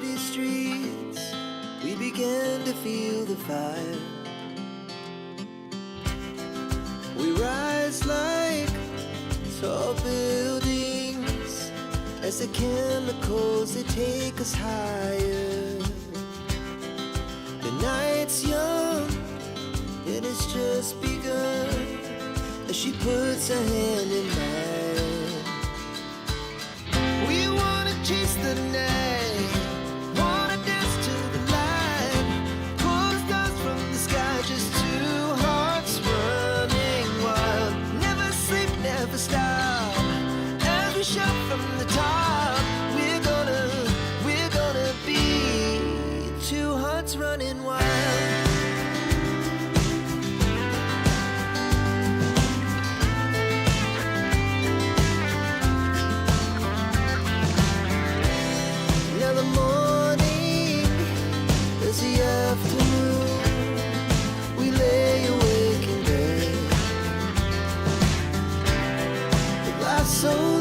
city streets, we began to feel the fire. We rise like tall buildings as the chemicals, they take us higher. The night's young and it's just begun as she puts her hand in mine. We wanna chase the night, wanna dance to the light, pull the stars from the sky, just two hearts running wild. Never sleep, never stop, as we shout from the top. We're gonna be two hearts running wild. Now the morning is the afternoon, we lay awake in bed. It lasts so